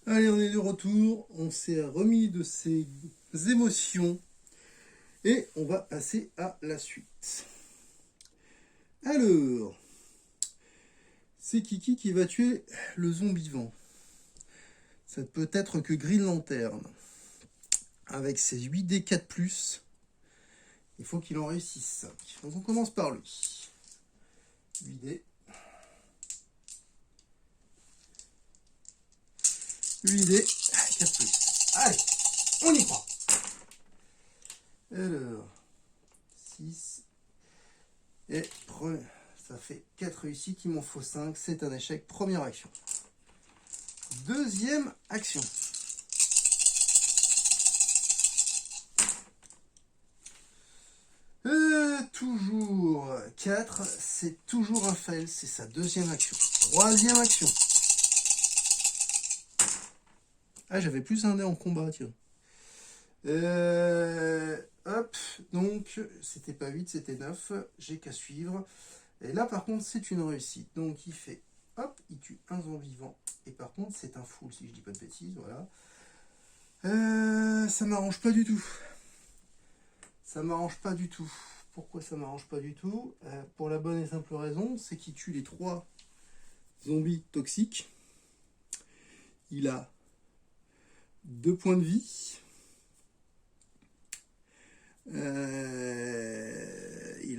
Allez, on est de retour, on s'est remis de ses émotions et on va passer à la suite. Alors, c'est Kiki qui va tuer le zombie vivant. Ça ne peut être que Green Lantern. Avec ses 8D4+, il faut qu'il en réussisse 5. Donc on commence par lui. 8D. 8D, 4+. Allez, on y croit. Alors, 6. Et ça fait 4 réussites, il m'en faut 5. C'est un échec. Première action. Deuxième action. Toujours 4. C'est toujours un fail. C'est sa deuxième action. Troisième action. Ah, j'avais plus un dé en combat, tiens. Hop, donc, c'était pas 8, c'était 9. J'ai qu'à suivre. Et là, par contre, c'est une réussite. Donc, il fait, hop, il tue un zombie vivant. Et par contre, c'est un full, si je dis pas de bêtises, voilà. Ça m'arrange pas du tout. Ça m'arrange pas du tout. Pourquoi ça m'arrange pas du tout? Pour la bonne et simple raison, c'est qu'il tue les 3 zombies toxiques. Il a 2 points de vie. Il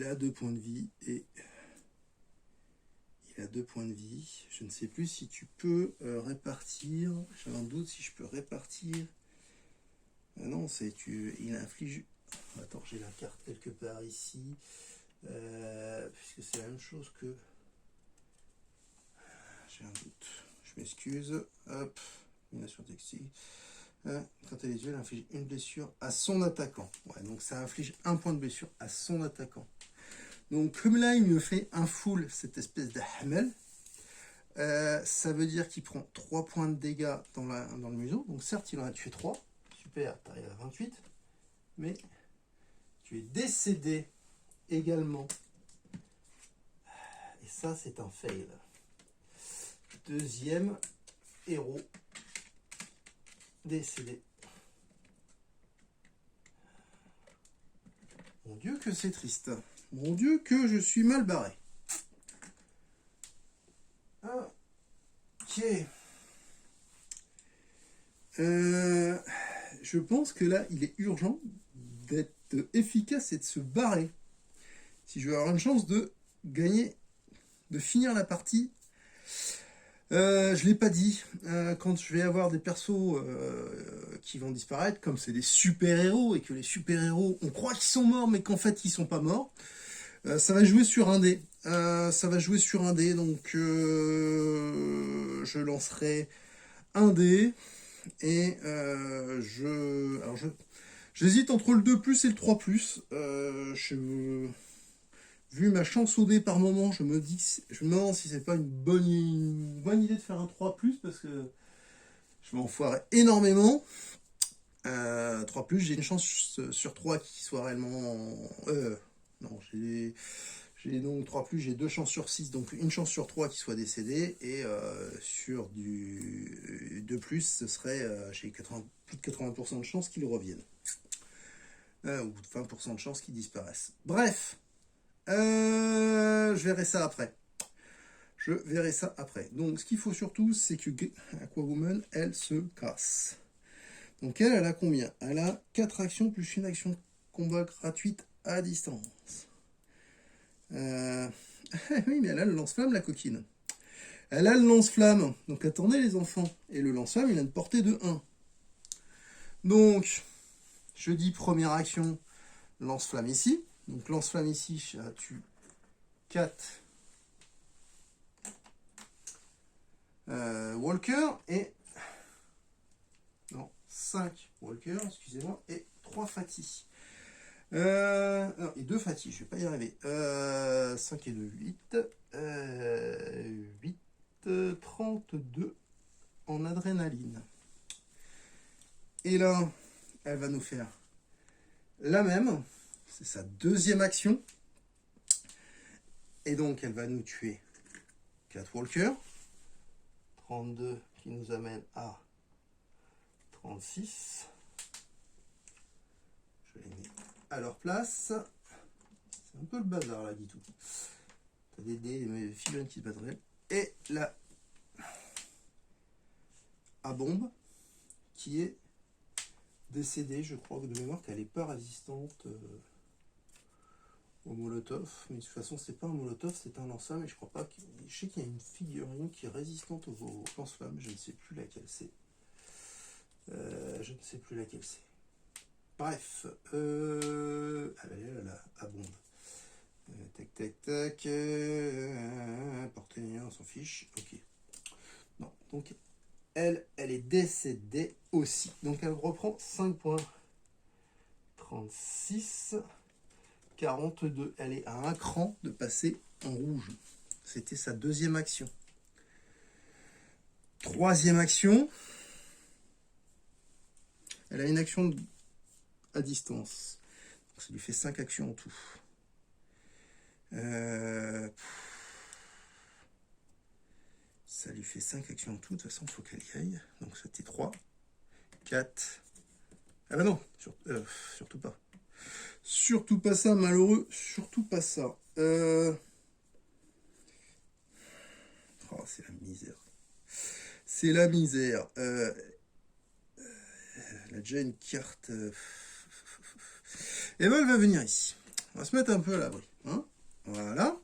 a 2 points de vie et il a 2 points de vie. Je ne sais plus si tu peux répartir. J'ai un doute si je peux répartir. Ah non, il inflige. Attends, j'ai la carte quelque part ici. Puisque c'est la même chose que. J'ai un doute. Je m'excuse. Hop. Mination toxique. Quand elle est tuée, elle inflige une blessure à son attaquant. Ouais, donc ça inflige un point de blessure à son attaquant. Donc comme là, il me fait un full, cette espèce de hamel, ça veut dire qu'il prend 3 points de dégâts dans le museau. Donc certes, il en a tué 3. Super, tu arrives à 28. Mais tu es décédé également. Et ça, c'est un fail. Deuxième héros décédé. Mon Dieu que c'est triste. Mon Dieu que je suis mal barré. Ok. Je pense que là, il est urgent d'être efficace et de se barrer. Si je veux avoir une chance de gagner, de finir la partie. Je l'ai pas dit. Quand je vais avoir des persos qui vont disparaître, comme c'est des super-héros, et que les super-héros, on croit qu'ils sont morts, mais qu'en fait, ils sont pas morts, ça va jouer sur un dé. Donc je lancerai un dé, et j'hésite entre le 2+ et le 3+. Vu ma chance au dé par moment, je me demande si c'est pas une bonne idée de faire un 3+, parce que je m'en foirais énormément. 3+, j'ai une chance sur 3 qui soit réellement... non, j'ai donc 3+, j'ai 2 chances sur 6, donc une chance sur 3 qui soit décédé, et sur du 2+, ce serait, j'ai plus de 80% de chances qu'il revienne. Ou 20% de chances qu'il disparaisse. Bref, je verrai ça après. Donc, ce qu'il faut surtout, c'est que Aquawoman, elle se casse. Donc, elle a combien? Elle a 4 actions plus une action combat gratuite à distance. Oui, mais elle a le lance-flamme, la coquine. Elle a le lance-flamme. Donc, attendez, les enfants. Et le lance-flamme, il a une portée de 1. Donc, je dis première action, lance-flamme ici. Donc, lance-flamme ici, ça tue 4 Walker et 5 Walker, excusez-moi, et 3 Fatih. Non, et 2 Fatih, je vais pas y arriver. 5 et 2, 8. 8, 32 en adrénaline. Et là, elle va nous faire la même. C'est sa deuxième action. Et donc, elle va nous tuer 4 Walker. 32 qui nous amène à 36. Je les mets à leur place. C'est un peu le bazar là, Guitou. T'as des figurines qui se battraient. Et la à bombe qui est décédée, je crois de mémoire qu'elle n'est pas résistante au molotov. Mais de toute façon, c'est pas un molotov, c'est un lance-flamme. Et je crois pas que. Je sais qu'il y a une figurine qui est résistante au lance-flamme. Je ne sais plus laquelle c'est. Je ne sais plus laquelle c'est. Bref. Ah là, à bombe. Tac, tac, tac. Portée, on s'en fiche. Ok. Non, donc elle est décédée aussi. Donc elle reprend 5 points. 36, 42. Elle est à un cran de passer en rouge. C'était sa deuxième action. Troisième action. Elle a une action à distance. Donc ça lui fait 5 actions en tout. Ça lui fait 5 actions en tout. De toute façon, il faut qu'elle y aille. Donc c'était 3, 4. Ah bah non, surtout pas. Surtout pas ça, malheureux. Surtout pas ça. Oh, c'est la misère. C'est la misère. Elle a déjà une carte. Et ben elle va venir ici. On va se mettre un peu à l'abri. Hein, voilà.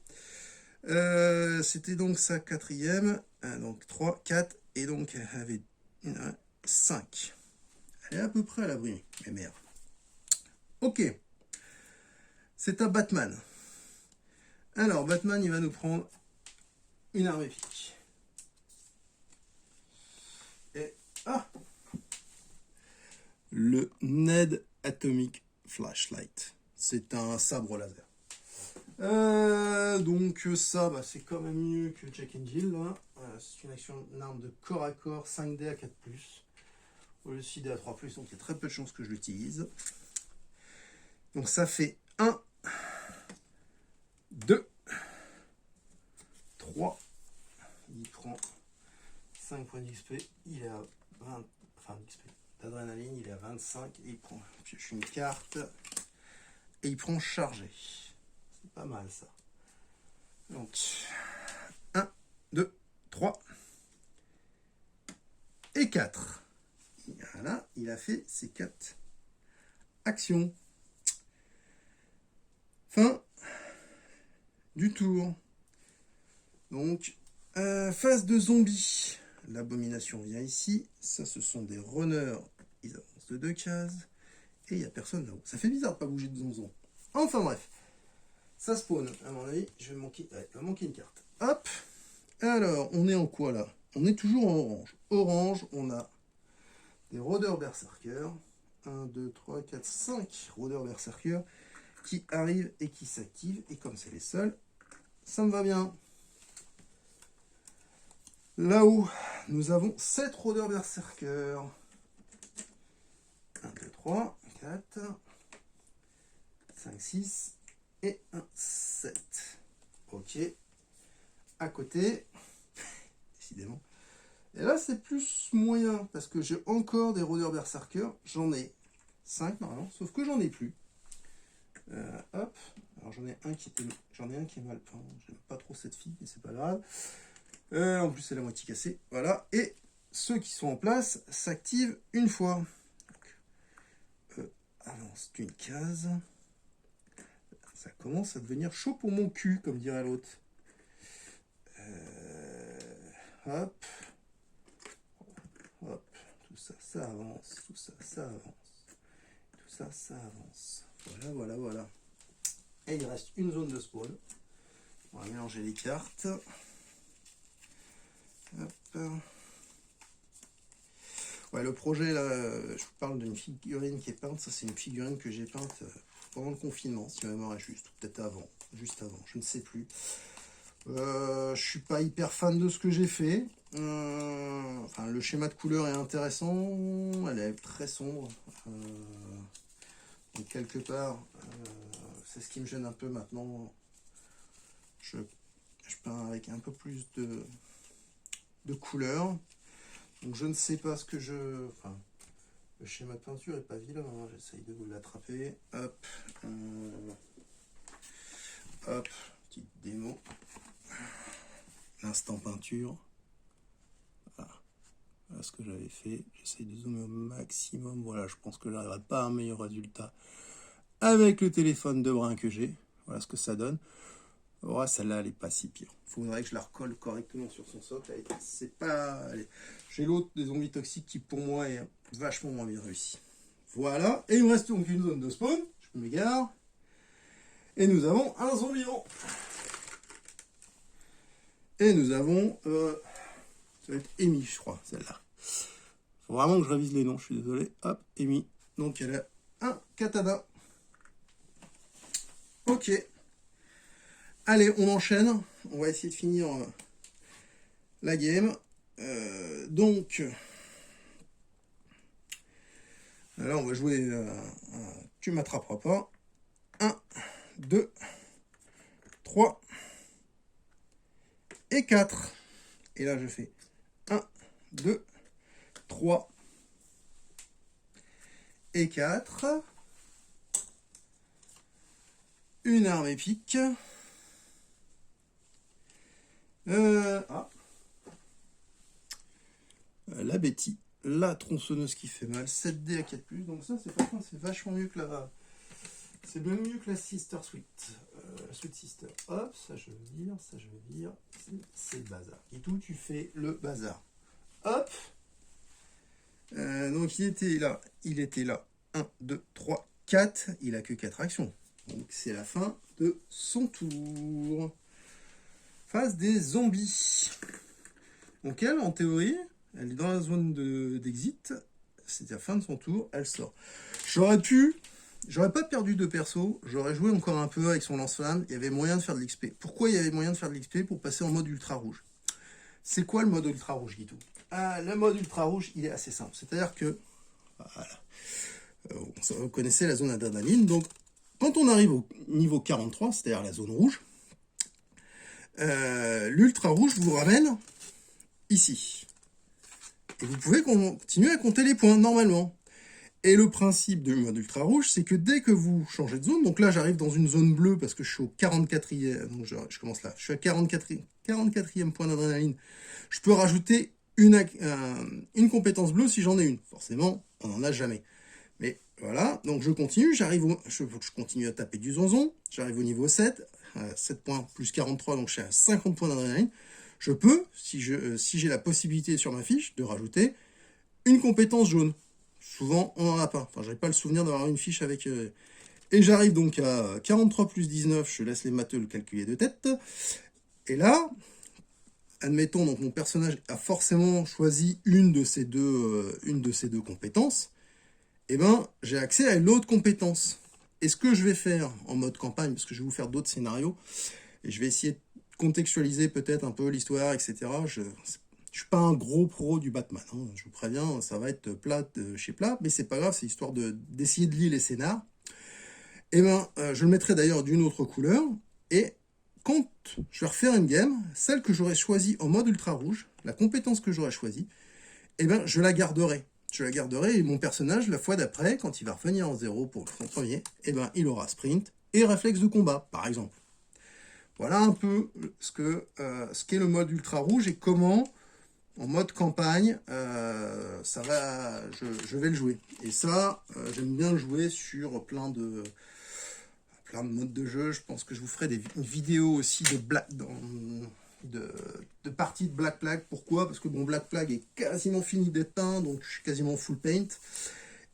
C'était donc sa quatrième. Donc 3, 4. Et donc elle avait 5. Elle est à peu près à l'abri. Mais merde. Ok. C'est un Batman. Alors, Batman, il va nous prendre une arme épique. Et, le Ned Atomic Flashlight. C'est un sabre laser. Donc ça, c'est quand même mieux que Jack and Jill. Hein. C'est une action d'arme de corps à corps, 5D à 4+. Au lieu de 6D à 3+, donc il y a très peu de chances que je l'utilise. Donc ça fait 1, 2, 3. Il prend 5 points d'XP. Il est à 20. Enfin, d'XP. D'adrénaline, il est à 25. Et il prend. Pioche une carte. Et il prend chargé. C'est pas mal ça. Donc 1, 2, 3 et 4. Voilà, il a fait ses 4 actions. Fin du tour. Donc, phase de zombies. L'abomination vient ici. Ça, ce sont des runners. Ils avancent de 2 cases. Et il n'y a personne là-haut. Ça fait bizarre de pas bouger de zonzon. Enfin bref. Ça spawn. À mon avis, il va manquer une carte. Hop. Alors, on est en quoi là? On est toujours en orange. Orange, on a des rôdeurs berserkers. 1, 2, 3, 4, 5 rôdeurs berserkers qui arrivent et qui s'activent. Et comme c'est les seuls, ça me va bien. Là-haut, nous avons 7 rôdeurs berserkers. 1, 2, 3, 4, 5, 6 et 1, 7. Ok. À côté, décidément. Et là, c'est plus moyen, parce que j'ai encore des rôdeurs berserkers. J'en ai 5 normalement, sauf que j'en ai plus. Hop. Alors j'en ai un qui est mal peint. J'aime pas trop cette fille, mais c'est pas grave. En plus, c'est la moitié cassée. Voilà. Et ceux qui sont en place s'activent une fois. Donc, avance d'une case. Ça commence à devenir chaud pour mon cul, comme dirait l'autre. Hop. Hop. Tout ça, ça avance. Tout ça, ça avance. Tout ça, ça avance. Voilà, voilà, voilà. Et il reste une zone de spawn. On va mélanger les cartes. Hop. Ouais, le projet, là, je vous parle d'une figurine qui est peinte. Ça, c'est une figurine que j'ai peinte pendant le confinement, si ma mémoire est juste. Ou peut-être avant, juste avant, je ne sais plus. Je suis pas hyper fan de ce que j'ai fait. Enfin, le schéma de couleur est intéressant. Elle est très sombre. Donc, quelque part, c'est ce qui me gêne un peu maintenant. Je peins avec un peu plus de couleur. Donc je ne sais pas ce que je... Enfin, Le schéma de peinture est pas vilain, hein. J'essaye de vous l'attraper. Hop. Hop, petite démo. L'instant peinture. Voilà. Voilà ce que j'avais fait. J'essaye de zoomer au maximum. Voilà, je pense que j'arriverai pas à un meilleur résultat avec le téléphone de brin que j'ai. Voilà ce que ça donne. Oh, celle-là, elle est pas si pire. Il faudrait que je la recolle correctement sur son socle. C'est pas... Allez. J'ai l'autre des zombies toxiques qui, pour moi, est vachement moins bien réussi. Voilà. Et il me reste donc une zone de spawn. Je m'égare. Et nous avons un zombie vivant. Et nous avons... ça va être Amy, je crois, celle-là. Faut vraiment que je révise les noms, je suis désolé. Hop, Amy. Donc, elle a un katana. Ok. Allez, on enchaîne. On va essayer de finir la game. Donc, là, on va jouer. Tu m'attraperas pas. 1, 2, 3 et 4. Et là, je fais 1, 2, 3 et 4. Une arme épique. La Betty, la tronçonneuse qui fait mal, 7D à 4+, donc ça c'est vachement mieux que la... C'est bien mieux que la Sister Sweet. Sweet Sister, hop, ça je veux dire, c'est le bazar. Et tout, tu fais le bazar. Hop. Donc il était là, 1, 2, 3, 4, il a que 4 actions. Donc c'est la fin de son tour. Phase des zombies. Donc elle, en théorie, elle est dans la zone d'exit. C'était la fin de son tour, elle sort. J'aurais pas perdu de perso, j'aurais joué encore un peu avec son lance-flamme, il y avait moyen de faire de l'XP. Pourquoi il y avait moyen de faire de l'XP? Pour passer en mode ultra rouge. C'est quoi le mode ultra rouge, Guitou? Le mode ultra rouge, il est assez simple. C'est-à-dire que, voilà, vous connaissez la zone adrénaline, donc quand on arrive au niveau 43, c'est-à-dire la zone rouge, l'ultra rouge vous ramène ici. Et vous pouvez continuer à compter les points normalement. Et le principe du mode ultra rouge, c'est que dès que vous changez de zone, donc là j'arrive dans une zone bleue parce que je suis au 44e, donc je commence là, je suis à 44e point d'adrénaline, je peux rajouter une compétence bleue si j'en ai une. Forcément, on n'en a jamais. Mais voilà, donc je continue, je continue à taper du zonzon, j'arrive au niveau 7, 7 points plus 43, donc je suis à 50 points d'adrénaline. Je peux, si j'ai la possibilité sur ma fiche, de rajouter une compétence jaune. Souvent, on n'en a pas. Enfin, j'avais pas le souvenir d'avoir une fiche avec... Et j'arrive donc à 43 plus 19, je laisse les matheux le calculer de tête. Et là, admettons, donc mon personnage a forcément choisi une de ces deux compétences. Et ben, j'ai accès à l'autre compétence. Et ce que je vais faire en mode campagne, parce que je vais vous faire d'autres scénarios, et je vais essayer de contextualiser peut-être un peu l'histoire, etc. Je suis pas un gros pro du Batman, hein. Je vous préviens, ça va être plat chez plat, mais c'est pas grave, c'est histoire d'essayer de lire les scénars. Et ben, je le mettrai d'ailleurs d'une autre couleur, et quand je vais refaire une game, celle que j'aurais choisie en mode ultra rouge, la compétence que j'aurais choisie, et ben, je la garderai. Je la garderai, et mon personnage, la fois d'après, quand il va revenir en 0 pour son premier, et ben, il aura sprint et réflexe de combat, par exemple. Voilà un peu ce qu'est le mode ultra rouge et comment, en mode campagne, je vais le jouer. Et ça, j'aime bien le jouer sur plein de modes de jeu. Je pense que je vous ferai une vidéo aussi de parties de Black Plague. Pourquoi? Parce que mon Black Plague est quasiment fini d'être peint, donc je suis quasiment full paint.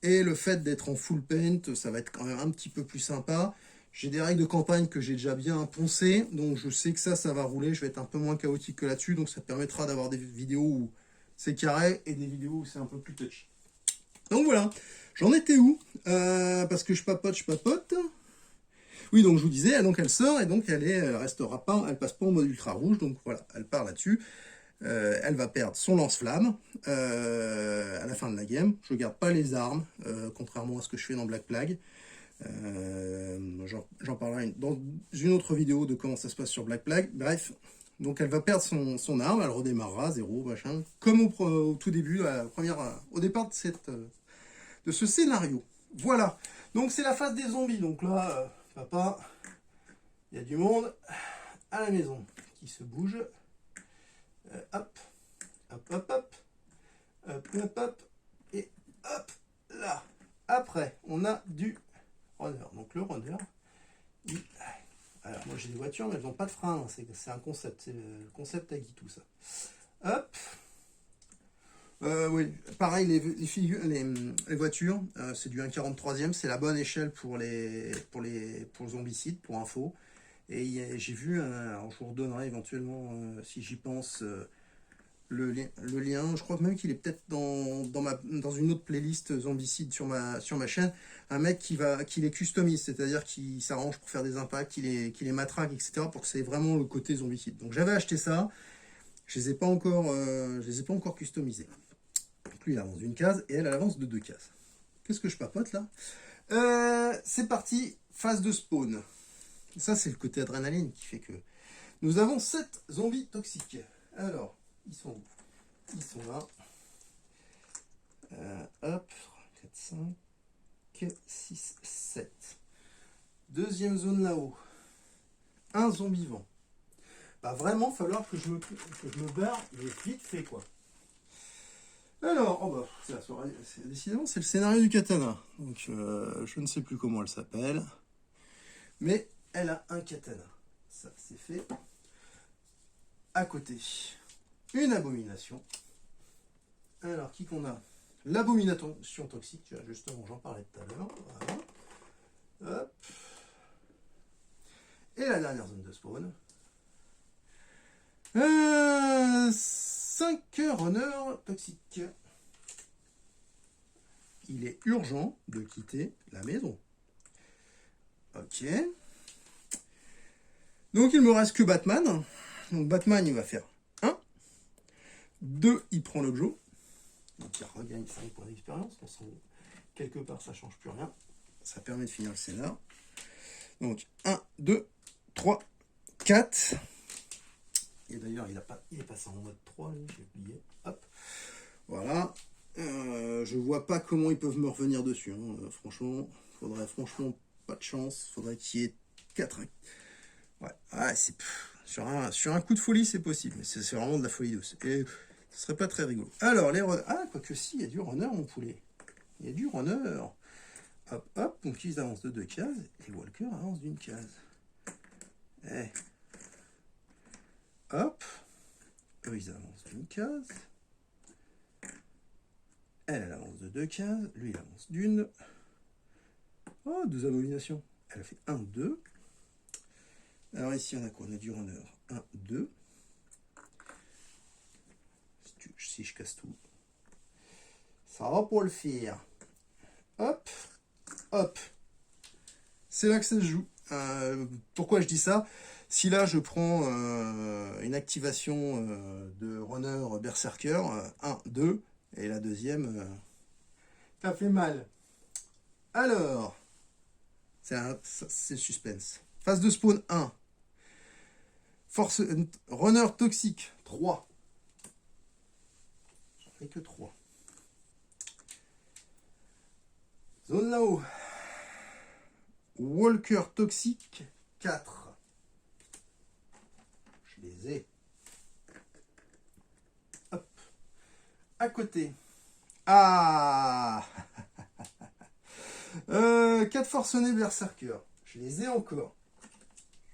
Et le fait d'être en full paint, ça va être quand même un petit peu plus sympa. J'ai des règles de campagne que j'ai déjà bien poncées, donc je sais que ça va rouler, je vais être un peu moins chaotique que là-dessus, donc ça permettra d'avoir des vidéos où c'est carré et des vidéos où c'est un peu plus touchy. Donc voilà, j'en étais où? Parce que je papote. Oui, donc je vous disais, donc elle sort et donc elle restera pas, elle passe pas en mode ultra rouge, donc voilà, elle part là-dessus. Elle va perdre son lance-flamme à la fin de la game. Je ne garde pas les armes, contrairement à ce que je fais dans Black Plague. J'en parlerai dans une autre vidéo de comment ça se passe sur Black Plague. Bref, donc elle va perdre son arme, elle redémarrera, 0, machin, comme au tout début, au départ de de ce scénario. Voilà. Donc c'est la phase des zombies. Donc là, papa, il y a du monde à la maison qui se bouge. Hop, hop, hop, hop, hop, hop, hop, et hop, là. Après, on a du runner. Donc le runner, alors moi j'ai des voitures, mais elles n'ont pas de frein. Hein. C'est un concept, c'est le concept Agui, tout ça. Hop. Oui, pareil, les voitures, c'est du 1,43e, c'est la bonne échelle pour zombicides, pour info. Et j'ai vu, alors je vous redonnerai éventuellement, si j'y pense, le lien. Je crois même qu'il est peut-être dans une autre playlist zombicide sur ma chaîne. Un mec qui les customise, c'est-à-dire qui s'arrange pour faire des impacts, qui les matraque, etc. pour que c'est vraiment le côté zombicide. Donc j'avais acheté ça, je les ai pas encore customisés. Donc lui il avance d'une case et elle avance de 2 cases. Qu'est-ce que je papote là? C'est parti, phase de spawn. Ça c'est le côté adrénaline qui fait que nous avons 7 zombies toxiques. Alors, ils sont où? Ils sont là. Hop, 4, 5, 6, 7. Deuxième zone là-haut. Un zombie vivant. Bah vraiment, il va falloir que je me barre vite fait quoi. Alors, oh bah, décidément, c'est le scénario du katana. Donc, je ne sais plus comment elle s'appelle. Mais elle a un katana. Ça, c'est fait. À côté, une abomination. Alors, qui qu'on a? L'abomination toxique. Justement, j'en parlais tout à l'heure. Voilà. Hop. Et la dernière zone de spawn. 5 runners toxiques. Il est urgent de quitter la maison. Ok. Donc il me reste que Batman. Donc Batman il va faire 1. 2, il prend le Joe. Donc il regagne 5 points d'expérience. Quelque part ça change plus rien. Ça permet de finir le scénar. Donc 1, 2, 3, 4. Et d'ailleurs il est passé en mode 3, j'ai oublié. Hop. Voilà. Je vois pas comment ils peuvent me revenir dessus. Hein. Franchement, faudrait pas de chance. Faudrait qu'il y ait 4. Ouais, sur un coup de folie, c'est possible. Mais c'est vraiment de la folie douce. Et ce serait pas très rigolo. Alors, quoique si, il y a du runner, mon poulet. Il y a du runner. Hop, hop. Donc, ils avancent de 2 cases. Et Walker avance d'une case. Eh. Hop. Eux, ils avancent d'une case. Elle avance de 2 cases. Lui, il avance d'une. Oh, 2 abominations. Elle a fait 1, 2. Alors ici, on a quoi? On a du runner. 1, 2. Si je casse tout. Ça va pour le faire. Hop. Hop. C'est là que ça se joue. Pourquoi je dis ça? Si là, je prends une activation de runner berserker, 1, 2, et la deuxième, ça fait mal. Alors, c'est le suspense. Phase de spawn 1. Force runner toxique 3. J'en ai que 3. Zone là-haut. Walker toxique 4. Je les ai. Hop. À côté. Ah 4 forcenés berserker. Je les ai encore.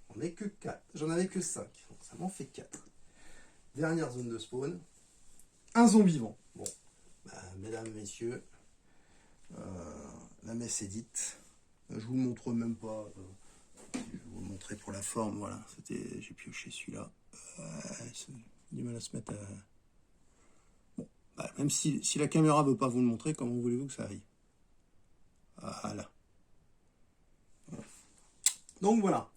J'en ai que 4. J'en avais que 5. Donc ça m'en fait 4. Dernière zone de spawn. Un zombie vivant. Bon. Mesdames, messieurs. La messe est dite. Je vous le montre même pas. Je vais vous le montrer pour la forme. Voilà. J'ai pioché celui-là. J'ai du mal à se mettre à... Bon. Même si la caméra ne veut pas vous le montrer, comment voulez-vous que ça aille? Voilà. Donc voilà.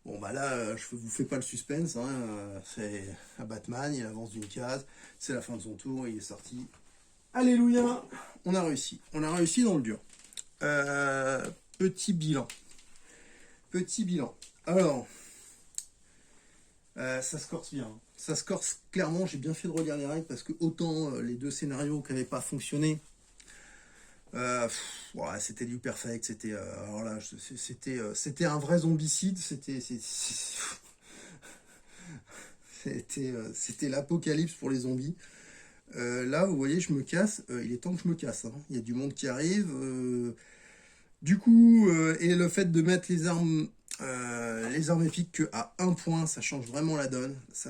Bon là, je vous fais pas le suspense. Hein. C'est un Batman, il avance d'une case. C'est la fin de son tour, il est sorti. Alléluia. On a réussi. On a réussi dans le dur. Petit bilan. Alors, ça se corse bien. Ça se corse clairement. J'ai bien fait de relire les règles parce que autant les 2 scénarios qui n'avaient pas fonctionné, Ouais, c'était du perfect, c'était alors là, c'était un vrai zombicide, c'était l'apocalypse pour les zombies. Là, vous voyez, je me casse, il est temps que je me casse, hein. Il y a du monde qui arrive. Du coup, et le fait de mettre les armes épiques que à un point, ça change vraiment la donne. Ça,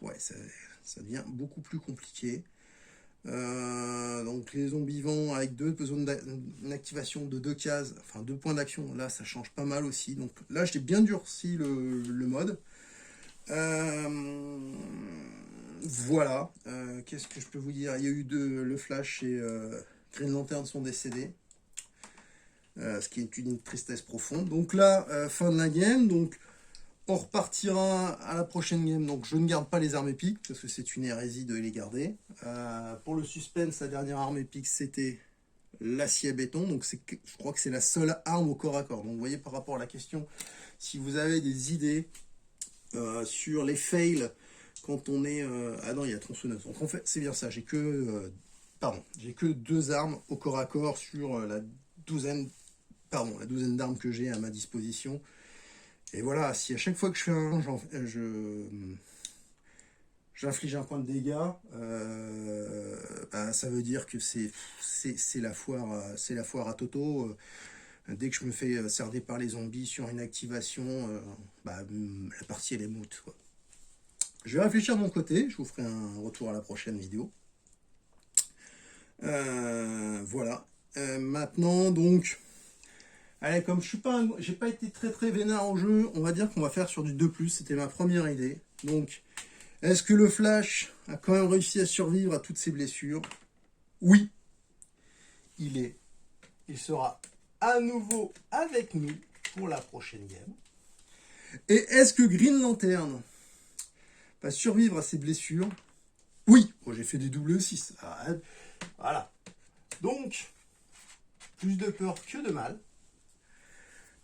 ouais, ça devient beaucoup plus compliqué. Donc les zombies vivants avec deux zones d'activation de deux cases, enfin 2 points d'action, là ça change pas mal aussi. Donc là j'ai bien durci le mode. Voilà. Qu'est-ce que je peux vous dire? Il y a eu le Flash et Green Lantern sont décédés. Ce qui est une tristesse profonde. Donc là, fin de la game. Donc on repartira à la prochaine game. Donc je ne garde pas les armes épiques parce que c'est une hérésie de les garder. Pour le suspense, la dernière arme épique c'était l'acier à béton. Donc je crois que c'est la seule arme au corps à corps. Donc vous voyez par rapport à la question, si vous avez des idées sur les fails quand on est... ah non, il y a tronçonneuse. Donc en fait, c'est bien ça. J'ai que 2 armes au corps à corps sur la douzaine d'armes que j'ai à ma disposition. Et voilà, si à chaque fois que je fais j'inflige un point de dégâts, bah, ça veut dire que c'est la foire à Toto. Dès que je me fais cerner par les zombies sur une activation, bah, la partie elle est moute, quoi. Je vais réfléchir de mon côté, je vous ferai un retour à la prochaine vidéo. Voilà. Maintenant, donc... Allez, comme j'ai pas été très vénard au jeu, on va dire qu'on va faire sur du 2+, c'était ma première idée. Donc, est-ce que le Flash a quand même réussi à survivre à toutes ses blessures? Oui, il sera à nouveau avec nous pour la prochaine game. Et est-ce que Green Lantern va survivre à ses blessures? Oui, bon, j'ai fait des doubles 6. Voilà. Donc, plus de peur que de mal.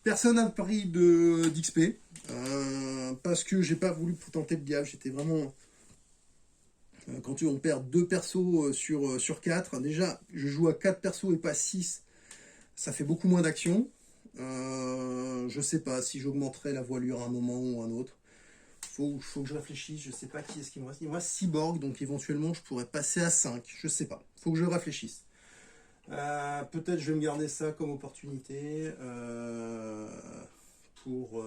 Personne n'a pris d'XP parce que j'ai pas voulu tenter le diable. J'étais vraiment... quand on perd 2 persos sur 4, déjà je joue à 4 persos et pas 6, ça fait beaucoup moins d'action. Je sais pas si j'augmenterai la voilure à un moment ou à un autre. Faut que je réfléchisse, je sais pas qui est-ce qu'il me reste. Il me reste Cyborg, donc éventuellement je pourrais passer à 5, je sais pas. Faut que je réfléchisse. Peut-être je vais me garder ça comme opportunité pour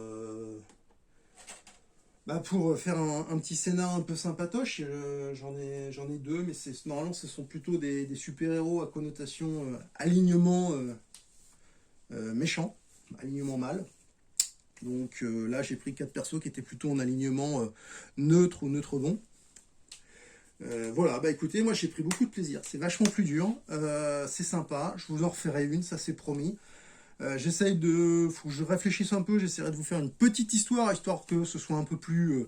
faire un petit scénar un peu sympatoche. J'en ai 2, mais normalement ce sont plutôt des super-héros à connotation alignement méchant, alignement mal. Donc là j'ai pris 4 persos qui étaient plutôt en alignement neutre ou neutre bon. Voilà, bah écoutez, moi j'ai pris beaucoup de plaisir, c'est vachement plus dur, c'est sympa, je vous en referai une, ça c'est promis. Faut que je réfléchisse un peu, j'essaierai de vous faire une petite histoire que ce soit un peu plus,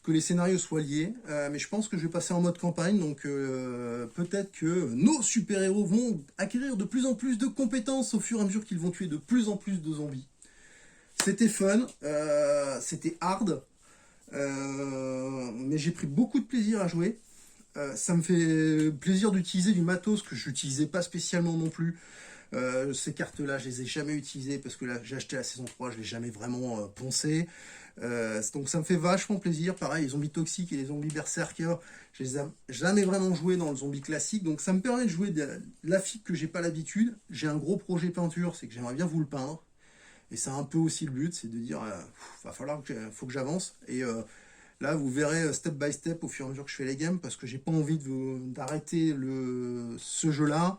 que les scénarios soient liés, mais je pense que je vais passer en mode campagne, donc peut-être que nos super-héros vont acquérir de plus en plus de compétences au fur et à mesure qu'ils vont tuer de plus en plus de zombies. C'était fun, c'était hard, mais j'ai pris beaucoup de plaisir à jouer. Ça me fait plaisir d'utiliser du matos que je n'utilisais pas spécialement non plus. Ces cartes-là, je les ai jamais utilisées parce que là, j'ai acheté la saison 3, je ne l'ai jamais vraiment poncé. Donc ça me fait vachement plaisir. Pareil, les zombies toxiques et les zombies berserker, je les ai jamais vraiment joué dans le zombie classique. Donc ça me permet de jouer de la figue que j'ai pas l'habitude. J'ai un gros projet peinture, c'est que j'aimerais bien vous le peindre. Et c'est un peu aussi le but, c'est de dire, faut que j'avance. Et là, vous verrez step by step au fur et à mesure que je fais les games, parce que j'ai pas envie d'arrêter ce jeu-là,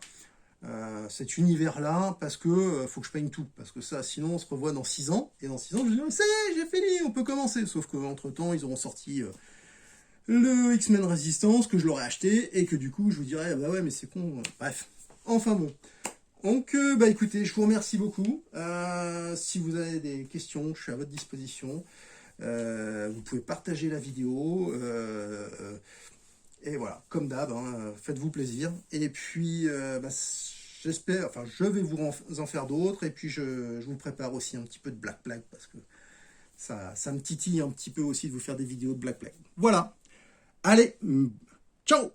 cet univers-là, parce que faut que je peigne tout. Parce que ça, sinon, on se revoit dans 6 ans, et dans 6 ans, je dis, ça y est, j'ai fini, on peut commencer. Sauf qu'entre-temps, ils auront sorti le X-Men Resistance, que je l'aurais acheté, et que du coup, je vous dirais, ah bah ouais, mais c'est con. Bref, enfin bon. Donc, bah écoutez, je vous remercie beaucoup. Si vous avez des questions, je suis à votre disposition. Vous pouvez partager la vidéo. Et voilà, comme d'hab, hein, faites-vous plaisir. Et puis, j'espère, enfin, je vais vous en faire d'autres. Et puis, je vous prépare aussi un petit peu de Black Plague parce que ça me titille un petit peu aussi de vous faire des vidéos de Black Plague. Voilà. Allez, ciao!